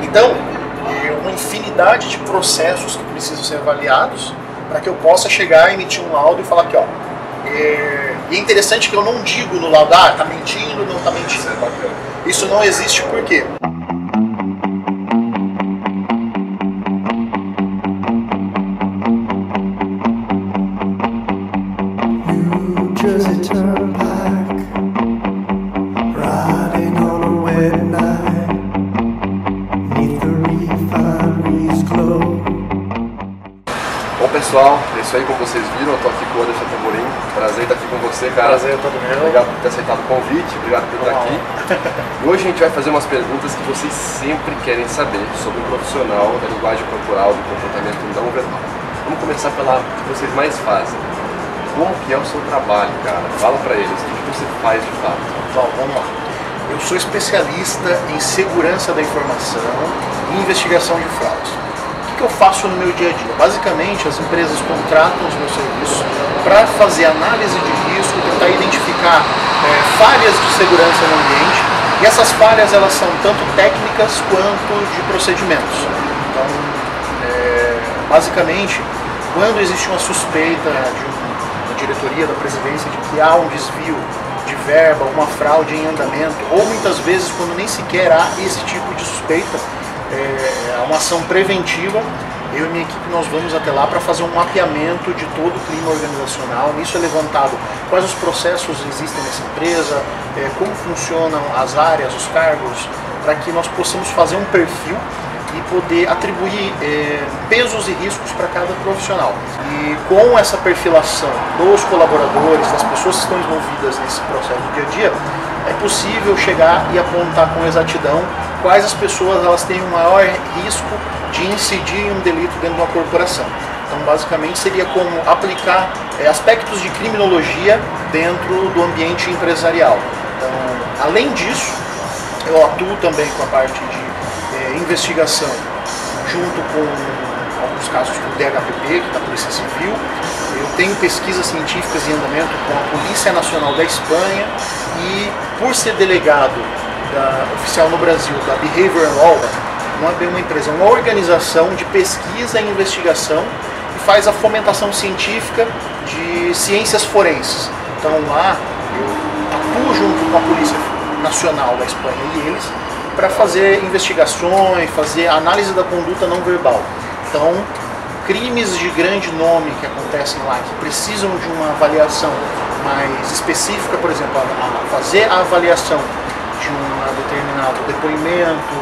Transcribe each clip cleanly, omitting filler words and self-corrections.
Então, uma infinidade de processos que precisam ser avaliados para que eu possa chegar, emitir um laudo e falar aqui, ó. E é interessante que eu não digo no laudo, ah, tá mentindo, não tá mentindo. Isso é bacana. Isso não existe por quê? Bom pessoal, é isso aí, como vocês viram, eu tô aqui com o Anderson Tamborim. Prazer estar aqui com você, cara. Prazer todo meu. Obrigado por ter aceitado o convite, obrigado por estar aqui. E hoje a gente vai fazer umas perguntas que vocês sempre querem saber sobre o profissional da linguagem corporal, do comportamento não verbal. Vamos começar pela que vocês mais fazem. Como que é o seu trabalho, cara? Fala pra eles, o que você faz de fato? Bom, vamos lá. Eu sou especialista em segurança da informação e investigação de fraudes. O que eu faço no meu dia a dia? Basicamente, as empresas contratam os meus serviços para fazer análise de risco, tentar identificar falhas de segurança no ambiente, e essas falhas elas são tanto técnicas quanto de procedimentos. Então, basicamente, quando existe uma suspeita de uma diretoria da presidência de que há um desvio de verba, uma fraude em andamento, ou muitas vezes quando nem sequer há esse tipo de suspeita, uma ação preventiva, eu e minha equipe nós vamos até lá para fazer um mapeamento de todo o clima organizacional. Nisso é levantado quais os processos existem nessa empresa, como funcionam as áreas, os cargos, para que nós possamos fazer um perfil e poder atribuir pesos e riscos para cada profissional. E com essa perfilação dos colaboradores, das pessoas que estão envolvidas nesse processo do dia a dia, é possível chegar e apontar com exatidão quais as pessoas elas têm o maior risco de incidir em um delito dentro de uma corporação. Então, basicamente, seria como aplicar aspectos de criminologia dentro do ambiente empresarial. Então, além disso, eu atuo também com a parte de investigação, junto com alguns casos do DHPP, que é da Polícia Civil. Eu tenho pesquisas científicas em andamento com a Polícia Nacional da Espanha e, por ser delegado oficial no Brasil da Behavioral Law, não é bem uma empresa, é uma organização de pesquisa e investigação que faz a fomentação científica de ciências forenses. Então lá eu atuo junto com a Polícia Nacional da Espanha e eles para fazer investigações, fazer análise da conduta não verbal. Então, crimes de grande nome que acontecem lá, que precisam de uma avaliação mais específica, por exemplo, fazer a avaliação de um determinado depoimento,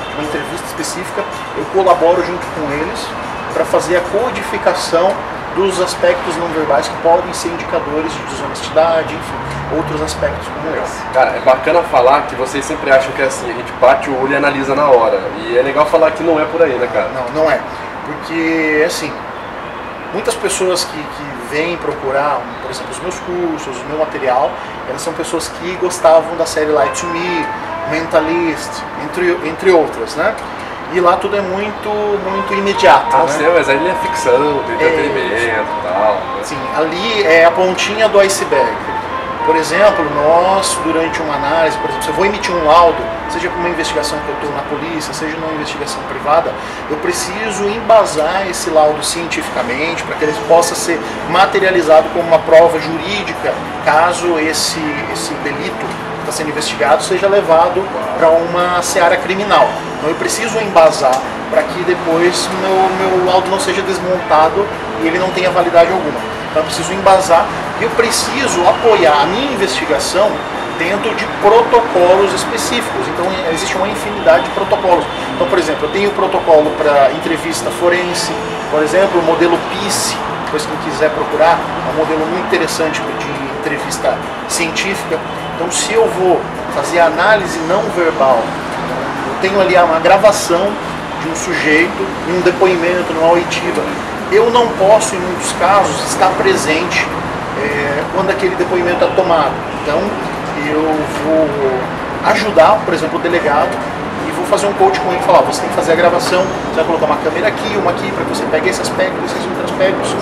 de uma entrevista específica, eu colaboro junto com eles para fazer a codificação dos aspectos não verbais que podem ser indicadores de desonestidade, enfim, outros aspectos como esse. Cara, é bacana falar que vocês sempre acham que é assim, a gente bate o olho e analisa na hora. E é legal falar que não é por aí, né, cara? Não é. Porque, assim, muitas pessoas que vêm procurar, por exemplo, os meus cursos, o meu material, elas são pessoas que gostavam da série Lie to Me, Mentalist, entre outras, né? E lá tudo é muito imediato. Ah, né? sim, mas ali é ficção, tem entretenimento e tal. Sim, ali é a pontinha do iceberg. Por exemplo, nós, durante uma análise, por exemplo, se eu vou emitir um laudo, seja para uma investigação que eu estou na polícia, seja numa investigação privada, eu preciso embasar esse laudo cientificamente para que ele possa ser materializado como uma prova jurídica, caso esse delito que está sendo investigado seja levado para uma seara criminal. Então eu preciso embasar para que depois meu laudo não seja desmontado e ele não tenha validade alguma. Então eu preciso embasar e eu preciso apoiar a minha investigação dentro de protocolos específicos. Então existe uma infinidade de protocolos. Então, por exemplo, eu tenho o protocolo para entrevista forense, por exemplo, o modelo PICE, depois quem quiser procurar, é um modelo muito interessante de entrevista científica. Então, se eu vou fazer a análise não verbal, eu tenho ali uma gravação de um sujeito em um depoimento, numa oitiva. Eu não posso, em muitos casos, estar presente quando aquele depoimento é tomado. Então, eu vou ajudar, por exemplo, o delegado e vou fazer um coach com ele e falar, você tem que fazer a gravação, você vai colocar uma câmera aqui, uma aqui, para que você pegue esse aspecto, esses outros aspectos,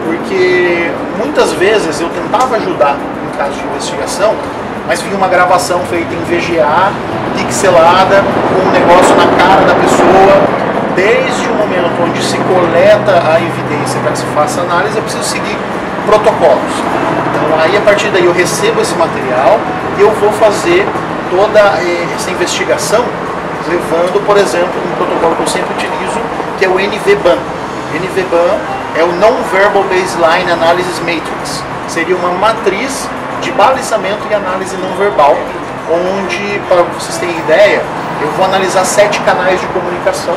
porque muitas vezes eu tentava ajudar em casos de investigação mas vinha uma gravação feita em VGA, pixelada, com um negócio na cara da pessoa. Desde o momento onde se coleta a evidência para que se faça análise, eu preciso seguir protocolos. Então aí a partir daí eu recebo esse material e eu vou fazer toda essa investigação levando, por exemplo, um protocolo que eu sempre utilizo, que é o NVBAN. NVBAN é o Non-Verbal Baseline Analysis Matrix. Seria uma matriz de balizamento e análise não verbal, onde, para vocês terem ideia, eu vou analisar 7 canais de comunicação.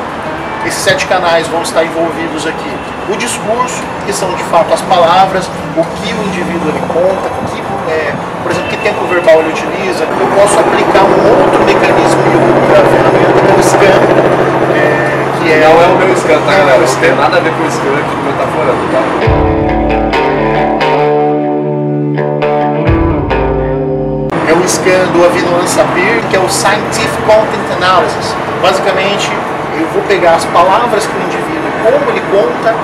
Esses 7 canais vão estar envolvidos aqui o discurso, que são de fato as palavras, o que o indivíduo ele conta, por exemplo, que tempo verbal ele utiliza. Eu posso aplicar um outro mecanismo e outra ferramenta, que é o scan, que é... Não é o meu scan, tá, galera? Não tem nada a ver com o scan aqui do Metaforando, tá? É o scan do Avinoam Sapir, que é o Scientific Content Analysis. Basicamente, eu vou pegar as palavras que o indivíduo, como ele conta,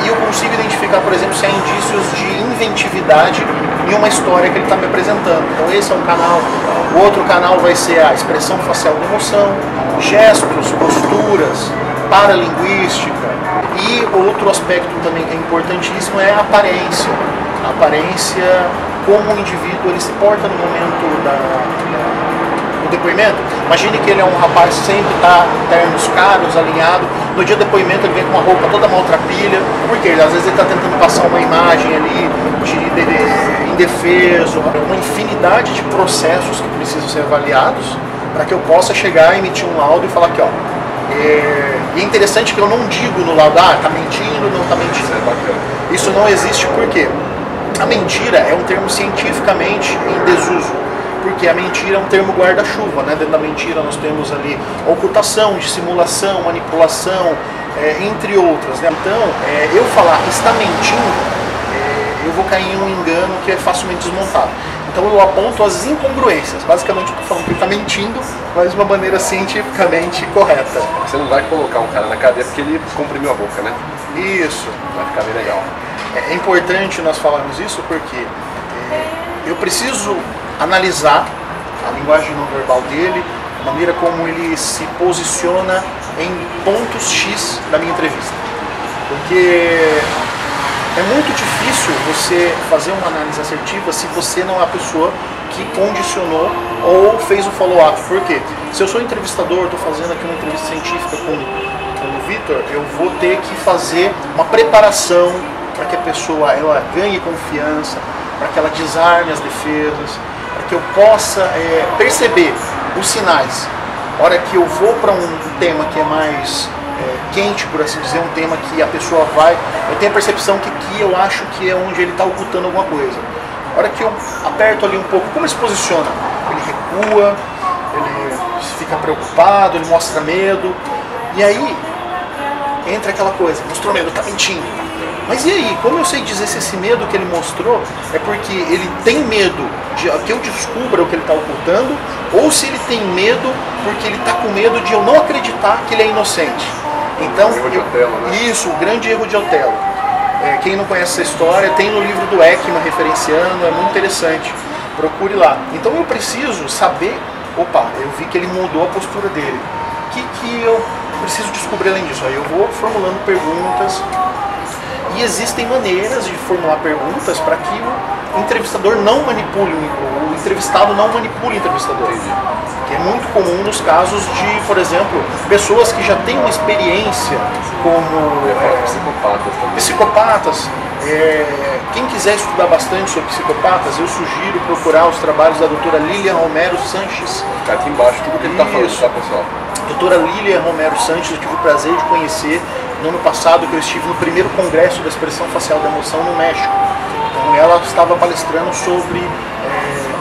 e eu consigo identificar, por exemplo, se há indícios de inventividade em uma história que ele está me apresentando. Então esse é um canal. O outro canal vai ser a expressão facial da emoção, gestos, posturas, paralinguística. E outro aspecto também que é importantíssimo é a aparência. A aparência, como o indivíduo ele se porta no momento do depoimento. Imagine que ele é um rapaz que sempre está ternos caros, alinhado. No dia do depoimento ele vem com uma roupa toda maltrapilha, porque às vezes ele está tentando passar uma imagem ali de indefeso, uma infinidade de processos que precisam ser avaliados para que eu possa chegar e emitir um laudo e falar aqui, ó. E é interessante que eu não digo no laudo, tá mentindo, não tá mentindo. Isso é bacana. Isso não existe porque a mentira é um termo cientificamente em desuso. Porque a mentira é um termo guarda-chuva, né? Dentro da mentira nós temos ali ocultação, dissimulação, manipulação, entre outras, né? Então, eu falar que está mentindo, eu vou cair em um engano que é facilmente desmontado. Então eu aponto as incongruências. Basicamente eu estou falando que ele está mentindo, mas de uma maneira cientificamente correta. Você não vai colocar um cara na cadeia porque ele comprimiu a boca, né? Isso. Vai ficar bem legal. É importante nós falarmos isso porque eu preciso analisar a linguagem não verbal dele, a maneira como ele se posiciona em pontos X da minha entrevista. Porque é muito difícil você fazer uma análise assertiva se você não é a pessoa que condicionou ou fez o follow-up. Por quê? Se eu sou entrevistador, estou fazendo aqui uma entrevista científica com o Vitor, eu vou ter que fazer uma preparação para que a pessoa ela ganhe confiança, para que ela desarme as defesas, para que eu possa perceber os sinais. A hora que eu vou para um tema que é mais quente, por assim dizer, um tema que a pessoa vai, eu tenho a percepção que aqui eu acho que é onde ele está ocultando alguma coisa. A hora que eu aperto ali um pouco, como ele se posiciona? Ele recua, ele fica preocupado, ele mostra medo, e aí entra aquela coisa, mostrou medo, está mentindo. Mas e aí, como eu sei dizer se esse medo que ele mostrou é porque ele tem medo de que eu descubra o que ele está ocultando, ou se ele tem medo porque ele está com medo de eu não acreditar que ele é inocente. Então, o erro de Otelo, né? Isso, o grande erro de Otelo. Quem não conhece essa história, tem no livro do Ekman referenciando, é muito interessante. Procure lá. Então eu preciso saber, eu vi que ele mudou a postura dele. O que eu preciso descobrir além disso? Aí eu vou formulando perguntas. E existem maneiras de formular perguntas para que o entrevistador não manipule, o entrevistado não manipule o entrevistador. Que é muito comum nos casos de, por exemplo, pessoas que já têm uma experiência como psicopatas também. Psicopatas. Quem quiser estudar bastante sobre psicopatas, eu sugiro procurar os trabalhos da doutora Lilian Romero Sanches. Fica aqui embaixo tudo que ele está falando, tá, pessoal? Doutora Lilian Romero Sanches, eu tive o prazer de conhecer no ano passado, que eu estive no primeiro congresso da expressão facial da emoção no México. Então ela estava palestrando sobre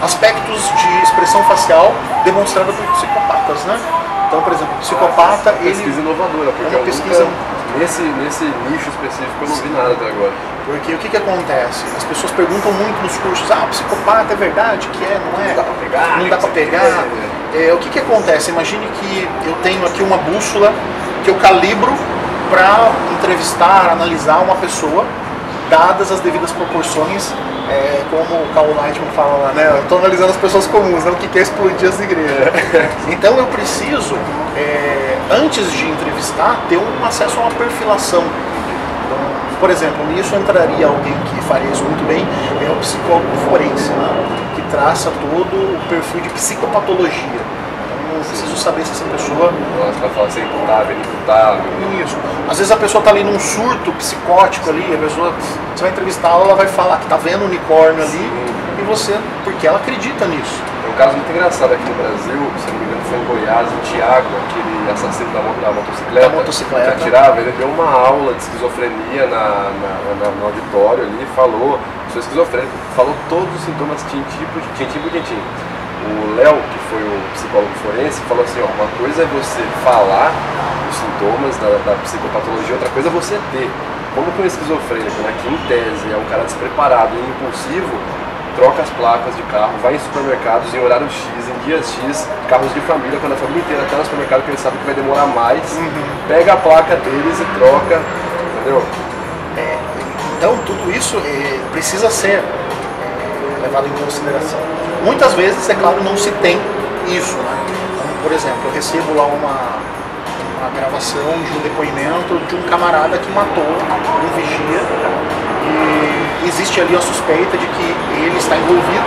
aspectos de expressão facial demonstrada por psicopatas, né? Então, por exemplo, o psicopata, pesquisa inovadora, porque é uma pesquisa nesse nicho específico eu não vi nada até agora. Porque o que acontece? As pessoas perguntam muito nos cursos, psicopata é verdade, que não é? Não dá pra pegar. Não dá pra pegar. O que acontece? Imagine que eu tenho aqui uma bússola que eu calibro para entrevistar, analisar uma pessoa, dadas as devidas proporções, como o Carl Lightman fala lá, né? Eu estou analisando as pessoas comuns, não o que quer explodir as igrejas. Então eu preciso, antes de entrevistar, ter um acesso a uma perfilação. Então, por exemplo, nisso entraria alguém que faria isso muito bem, é o psicólogo forense, né? Que traça todo o perfil de psicopatologia. Então eu preciso saber se essa pessoa... Nossa, vai falar se é imputável, inimputável. Isso. Às vezes a pessoa está ali num surto psicótico ali, a pessoa, você vai entrevistá-la, ela vai falar que está vendo o unicórnio ali, e você, porque ela acredita nisso. Tem um caso muito engraçado aqui no Brasil, se não me engano foi em Goiás, o Thiago, aquele assassino da motocicleta, que atirava, ele deu uma aula de esquizofrenia no auditório ali, falou, sou esquizofrênico, falou todos os sintomas, tintim. O Léo, que foi o psicólogo forense, falou assim, ó, uma coisa é você falar os sintomas da psicopatologia, outra coisa é você ter. Como que um esquizofrênico, né, que em tese é um cara despreparado e impulsivo, troca as placas de carro, vai em supermercados em horário X, em dias X, carros de família, quando a família inteira está no supermercado, que ele sabe que vai demorar mais, pega a placa deles e troca, entendeu? Então tudo isso precisa ser levado em consideração. Muitas vezes, é claro, não se tem isso, né? Então, por exemplo, eu recebo lá uma gravação de um depoimento de um camarada que matou um vigia e existe ali a suspeita de que ele está envolvido,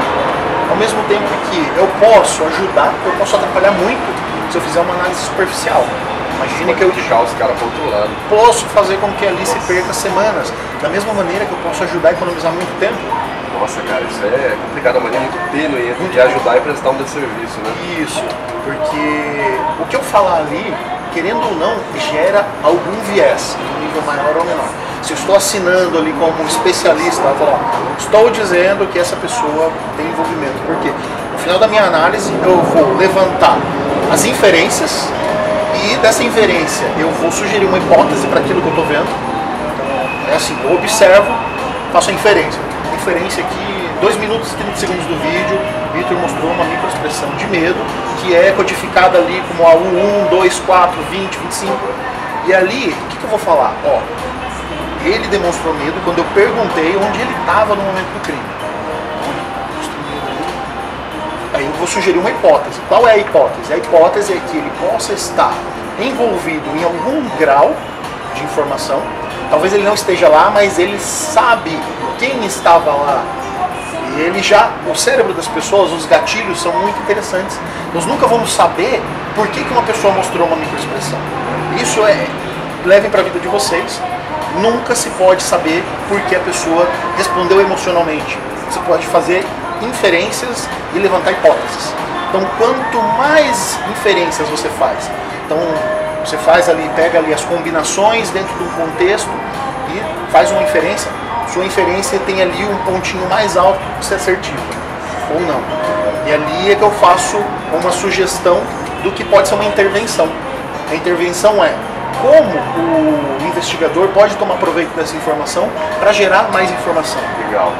ao mesmo tempo que eu posso ajudar, eu posso atrapalhar muito se eu fizer uma análise superficial. Imagine que eu indicar os caras para outro lado. Posso fazer com que ali se perca semanas, da mesma maneira que eu posso ajudar a economizar muito tempo. Nossa, cara, isso é complicado, uma maneira muito tênue de ajudar e prestar um desserviço, né? Isso, porque o que eu falar ali, querendo ou não, gera algum viés, em um nível maior ou menor. Se eu estou assinando ali como um especialista, eu vou falar, estou dizendo que essa pessoa tem envolvimento. Por quê? No final da minha análise, eu vou levantar as inferências e dessa inferência eu vou sugerir uma hipótese para aquilo que eu estou vendo. Então, é assim, eu observo, faço a inferência. Inferência aqui, 2 minutos e 30 segundos do vídeo, Vitor mostrou uma microexpressão de medo, que é codificada ali como a 1, 2, 4, 20, 25. E ali, o que eu vou falar? Ó, ele demonstrou medo quando eu perguntei onde ele estava no momento do crime. Aí eu vou sugerir uma hipótese. Qual é a hipótese? A hipótese é que ele possa estar envolvido em algum grau de informação. Talvez ele não esteja lá, mas ele sabe quem estava lá. E ele já, o cérebro das pessoas, os gatilhos são muito interessantes. Nós nunca vamos saber por que uma pessoa mostrou uma microexpressão. Isso levem para a vida de vocês. Nunca se pode saber por que a pessoa respondeu emocionalmente. Você pode fazer inferências e levantar hipóteses. Então, quanto mais inferências você faz, então você faz ali, pega ali as combinações dentro de um contexto e faz uma inferência. Sua inferência tem ali um pontinho mais alto de ser assertivo ou não. E ali é que eu faço uma sugestão do que pode ser uma intervenção. A intervenção é como o investigador pode tomar proveito dessa informação para gerar mais informação. Legal.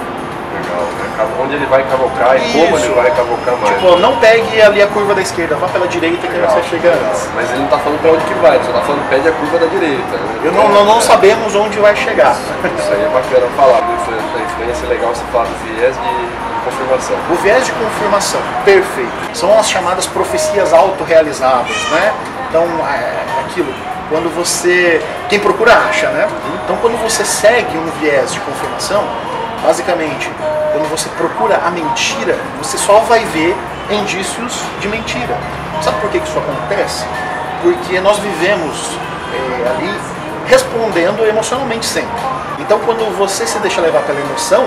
Onde ele vai cavocar e como ele vai cavocar mais. Tipo, não pegue ali a curva da esquerda, vá pela direita que você chega antes. Mas ele não está falando para onde que vai, ele só está falando pede a curva da direita. Né? Nós não sabemos onde vai chegar. Isso aí é bacana falar da influência, é legal você falar do viés de confirmação. O viés de confirmação, perfeito. São as chamadas profecias autorrealizáveis, né? Então, aquilo, quando você... Quem procura acha, né? Então, quando você segue um viés de confirmação, basicamente, quando você procura a mentira, você só vai ver indícios de mentira. Sabe por que isso acontece? Porque nós vivemos ali respondendo emocionalmente sempre. Então, quando você se deixa levar pela emoção,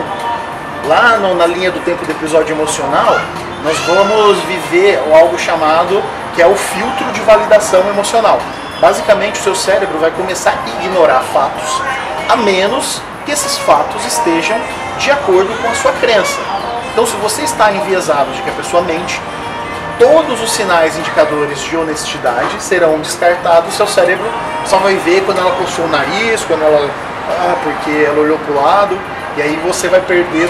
lá na linha do tempo do episódio emocional, nós vamos viver algo chamado, que é o filtro de validação emocional. Basicamente, o seu cérebro vai começar a ignorar fatos, a menos que esses fatos estejam de acordo com a sua crença. Então, se você está enviesado de que a pessoa mente, todos os sinais indicadores de honestidade serão descartados. Seu cérebro só vai ver quando ela coçou o nariz, quando ela... porque ela olhou para o lado. E aí você vai perder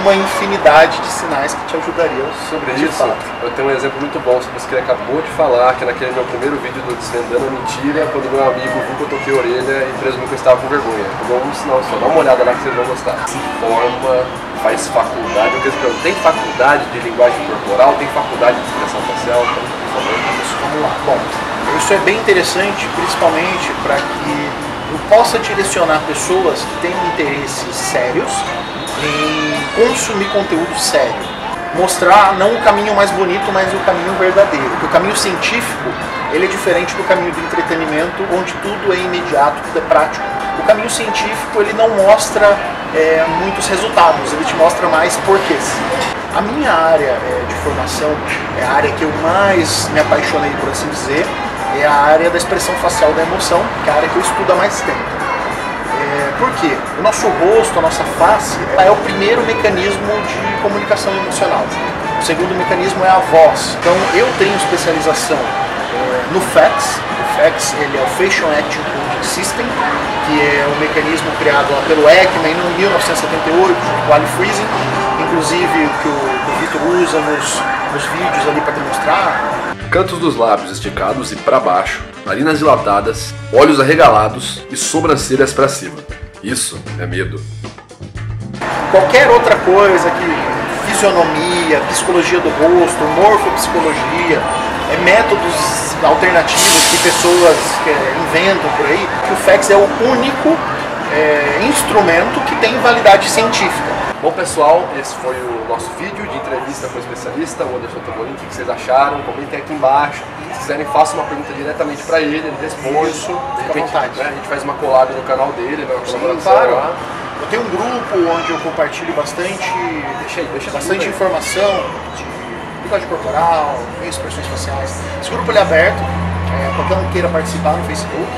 uma infinidade de sinais que te ajudariam sobre de isso. fato. Eu tenho um exemplo muito bom sobre isso que ele acabou de falar, que naquele meu primeiro vídeo do Desvendando a Mentira, quando meu amigo viu que eu toquei a orelha e presumiu que eu estava com vergonha. Pegou um sinal só, dá uma olhada lá que vocês vão gostar. Se forma, faz faculdade, tem faculdade de linguagem corporal, tem faculdade de expressão facial, então, por favor. Isso, vamos lá. Bom, isso é bem interessante, principalmente para que eu possa direcionar pessoas que têm interesses sérios em consumir conteúdo sério. Mostrar não o caminho mais bonito, mas o caminho verdadeiro. Porque o caminho científico, ele é diferente do caminho do entretenimento, onde tudo é imediato, tudo é prático. O caminho científico, ele não mostra muitos resultados, ele te mostra mais porquês. A minha área de formação, é a área que eu mais me apaixonei, por assim dizer, é a área da expressão facial da emoção, que é a área que eu estudo há mais tempo. Por quê? O nosso rosto, a nossa face, ela é o primeiro mecanismo de comunicação emocional. O segundo mecanismo é a voz. Então eu tenho especialização no FACS. O FACS, ele é o Facial Acting Coding System, que é um mecanismo criado lá pelo Ekman em 1978, junto com o Ali Friesen, inclusive que o Vitor usa nos vídeos ali para demonstrar. Cantos dos lábios esticados e para baixo, narinas dilatadas, olhos arregalados e sobrancelhas para cima. Isso é medo. Qualquer outra coisa que fisionomia, psicologia do rosto, morfopsicologia, métodos alternativos que pessoas inventam por aí, que o FACS é o único instrumento que tem validade científica. Bom pessoal, esse foi o nosso vídeo de entrevista com o especialista, o Anderson Tomolin. O que vocês acharam? Comentem aqui embaixo. Se quiserem, façam uma pergunta diretamente para ele responde. Isso, fica à vontade. A gente faz uma collab no canal dele, uma colaboração claro. lá. Eu tenho um grupo onde eu compartilho bastante informação de linguagem corporal, expressões faciais. Esse grupo ele é aberto, qualquer um queira participar no Facebook.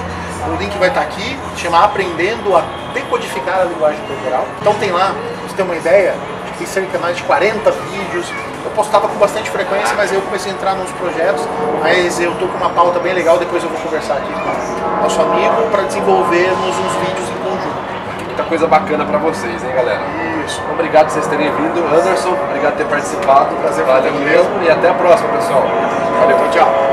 O link vai estar aqui, chama Aprendendo a Decodificar a Linguagem Corporal. Então tem lá, pra você ter uma ideia, tem cerca de mais de 40 vídeos. Eu postava com bastante frequência, mas eu comecei a entrar nos projetos, mas eu tô com uma pauta bem legal, depois eu vou conversar aqui com o nosso amigo para desenvolvermos uns vídeos em conjunto. Muita coisa bacana para vocês, hein, galera? Isso. Obrigado por vocês terem vindo. Anderson, obrigado por ter participado. Prazer, valeu mesmo. E até a próxima, pessoal. Valeu, tchau.